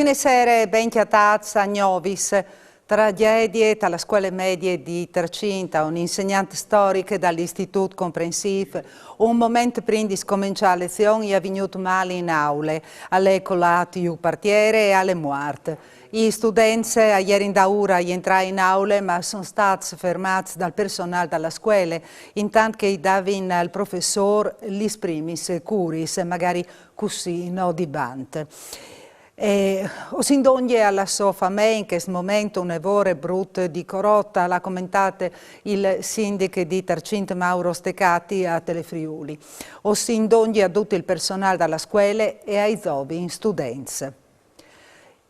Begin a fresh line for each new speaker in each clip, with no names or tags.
Buonasera, ben chiatazza, Gnovis. Tragedie dalla scuole medie di Tercinta, un insegnante storico dall'Istituto Comprensivo. Un momento prima di scominciare le lezioni è venuto male in aule, alle colate il partiere e alle morte. Gli studenti ieri in daura entrare in aule ma sono stati fermati dal personale della scuola, intanto che davano al professore gli primis curis, magari così no di bante. O si indoglie alla sua famiglia in questo momento un evore brutto di Corotta, l'ha commentato il sindaco di Tercinta Mauro Stecati a Telefriuli. O si indoglie a tutto il personale della scuola e ai giovani studenti.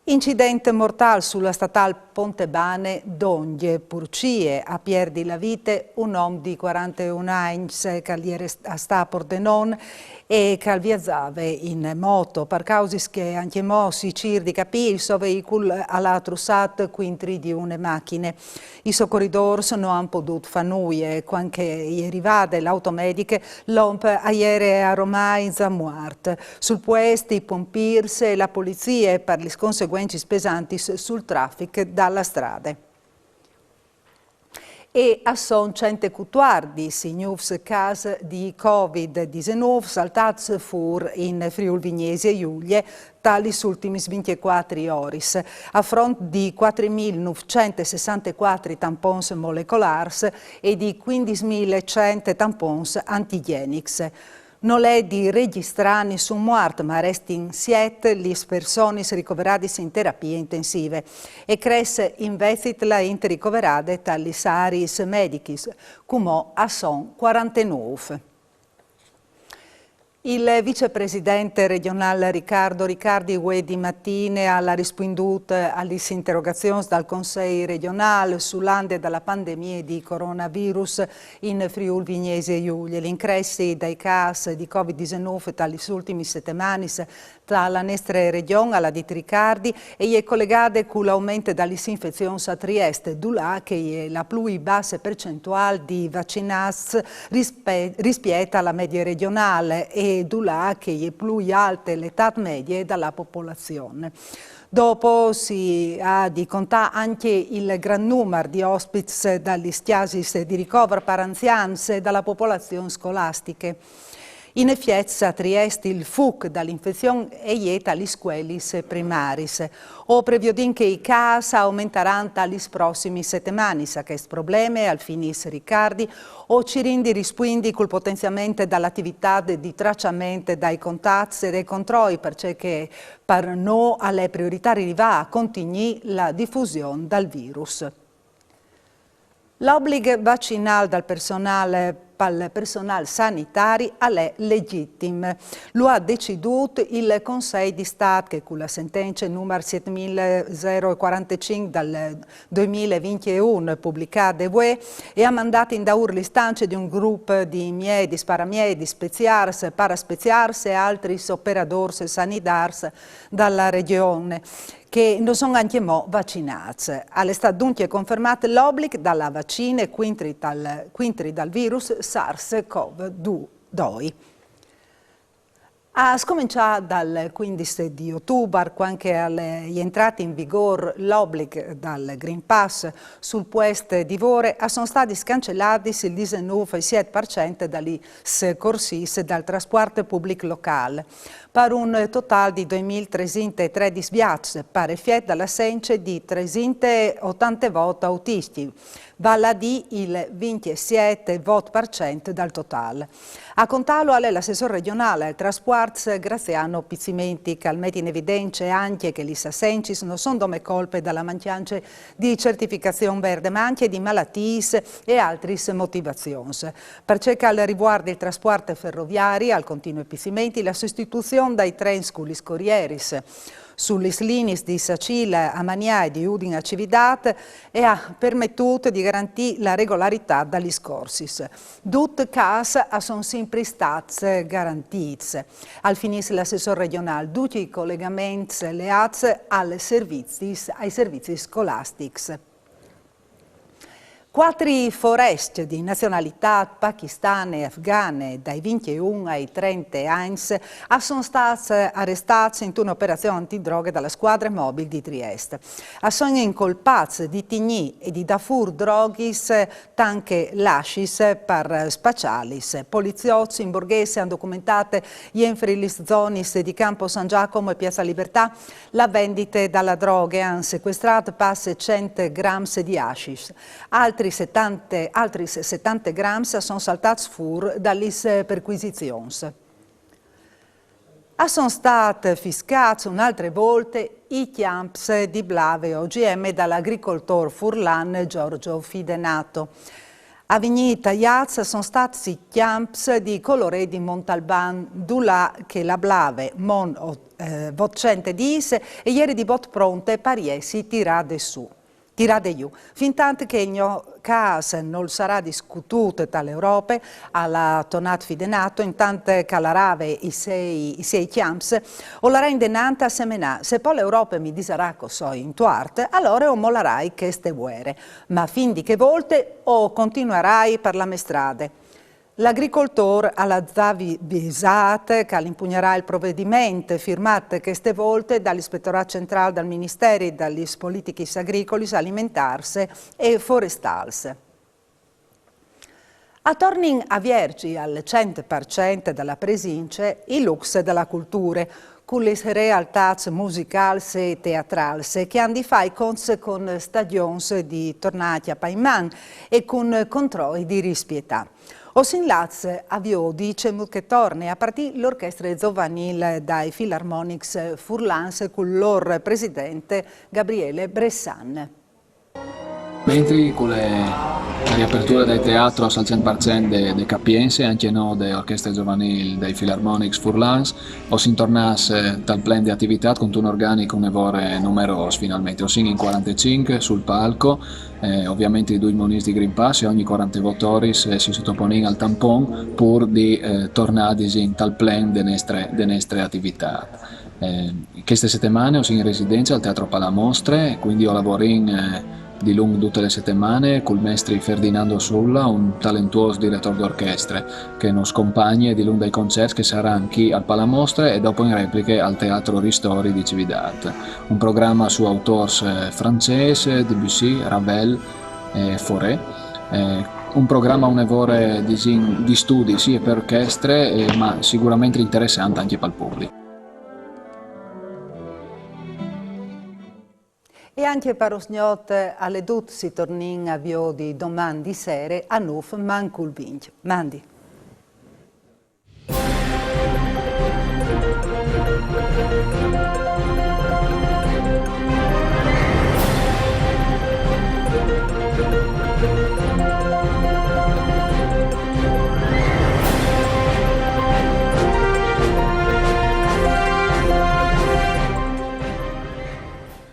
Incidente mortale sulla statale Pontebane Donghie, Purcie, a perdi la vita un uomo di 41 anni che era a Pordenone e che viaggiava in moto, per causa che anche mo si cerca di capire il suo veicolo alla trussata quintri di una macchina. I soccorridori non hanno potuto fare nulla, quando è arrivata l'automedica, l'uomo ieri a Roma è morto. Sul posto i pompieri e la polizia per le conseguenze pesanti sul traffico dalla strada. E a son 114 nuovi casi di Covid-19 saltati fuori in Friuli Vignesi e Giulia tali ultimi 24 ore, a fronte di 4.964 tampons molecolari e di 15.100 tampons antigenici. Non è di registrare nessun morto, ma restano 7 le persone ricoverate in terapie intensive e cresce invece la ente ricoverate dalle aris medicis, come a son 49. Il vicepresidente regionale Riccardo Riccardi di mattina ha risponduto alle interrogazioni dal Consiglio regionale sull'ande della pandemia di coronavirus in Friuli Vignesi e Giulia. L'incressi dai casi di Covid-19 dalle ultime settimane dalla nostra regione alla di Riccardi e è collegata con l'aumento delle infezioni a Trieste, dove che la più bassa percentuale di vaccinati rispetto alla media regionale e dove che è più alta l'età media della popolazione. Dopo si ha di contare anche il gran numero di ospiti dagli stiasi di ricovero per anziani e dalla popolazione scolastica. In effetti a Trieste il FUC dall'infezione è ieta alle scuole primarie. O prevedendo che i casi aumenteranno alle prossime settimane, sa che questo problema al finis Riccardi o ci rindi rispondi col potenziamento dall'attività di tracciamento dai contatti e dai controlli perché per noi alle priorità arriva a continuare la diffusione del virus. L'obbligo vaccinale per il personale sanitario è legittimo. Lo ha deciso il Consiglio di Stato che con la sentenza numero 7045 del 2021 pubblicata da UE e ha mandato in daur l'istanza di un gruppo di medici, paramedici, speciari, paraspeziari e altri operatori sanitari dalla regione che non sono anche mo vaccinati. È stato dunque confermato l'obbligo dalla vaccina quintri dal virus SARS-CoV-2. A scominciare dal 15 di ottobre, quando è entrato in vigore l'obbligo dal Green Pass sul posto di lavoro, sono stati cancellati il 19,7% dagli corsi dal trasporto pubblico locale, per un totale di 2.313 viaggi, per effetto dell'assenza di 380 voti autisti, vale a dire il 27% dal totale. A contarlo è l'assessore regionale al trasporto Graziano Pizzimenti, che mette in evidenza anche che gli assenci non sono come colpe dalla mancanza di certificazione verde, ma anche di malattie e altre motivazioni. Per ciò che riguarda il trasporto ferroviario, al continuo Pizzimenti, la sostituzione dai treni con gli corrieris sulle linee di Sacile a Mania e di Udine a Cividat e ha permesso di garantire la regolarità dagli scorsi. Tutte le case sono sempre state garantite. Al finire l'assessore regionale, tutti i collegamenti leati ai servizi scolastici. Quattro foresti di nazionalità pakistane e afghane dai 21 ai 30 anni sono stati arrestati in un'operazione antidroga dalla squadra mobile di Trieste. Sono incolpati di tigni e di dafur droghis anche lascis per spaccialis. Poliziotti in borghese hanno documentato in frilis zonis di Campo San Giacomo e Piazza Libertà la vendita dalla droga e hanno sequestrato passe 100 grammi di hashish. Altri 70 grammi sono saltati fuori dalle perquisizioni. Sono stati fiscati un'altra volta i chiamps di Blave OGM dall'agricoltore furlan Giorgio Fidenato. A Vignita Iazza sono stati i chiamps di colore di Montalban, Dulà che la Blave, Vocente disse e ieri di bot pronte pariesi tirade su. Tirade giù. Fin tanto che il caso non sarà discusso dall'Europa, alla tonat Fidenato, intanto che la rave i sei chiamps, o la rende nanta a semenà. Se poi l'Europa mi disarà cosa in tuarte, allora o mollarai che ste guerre. Ma fin di che volte o continuerai per la mestrade. L'agricoltore alla Zavi Bisat, che impugnerà il provvedimento firmato queste volte dall'Ispettorato Centrale, dal Ministero e dalle politiche agricole, alimentarsi e forestali. Attorno a Viergi al 100% della presince, il lux della cultura, con le realtà musicali e teatrali che hanno di fare con stagioni di tornati a Paiman e con controlli di rispietà. O sin Laz avviò dice che torna a partire l'orchestra giovanile dai Philharmonics Furlans con il loro presidente Gabriele Bressan.
Mentre con la riapertura del teatro al 100% de Capiense, anche no dell'orchestra giovanile dei Philharmonics Furlans, o si tornasse dal plan di attività con un organico nevore numeroso finalmente, o sin in 45 sul palco, ovviamente i due monisti di Green Pass e ogni 40 votori si sottopongono al tampon pur di tornare in tal plan de nostre attività. Queste settimane sono in residenza al Teatro Palamostre, quindi ho lavorato di lungo tutte le settimane col maestro Ferdinando Sulla, un talentuoso direttore d'orchestra che nos accompagna di lungo dai concerti che saranno chi al Palamostre e dopo in repliche al Teatro Ristori di Cividat. Un programma su autori francesi, Debussy, Ravel e Fauré. Un programma un'evore di studi sia per orchestre ma sicuramente interessante anche per il pubblico.
E anche per Osgnot alle dut si tornin a vio di domani sera a Nuf Manculvinc. Mandi.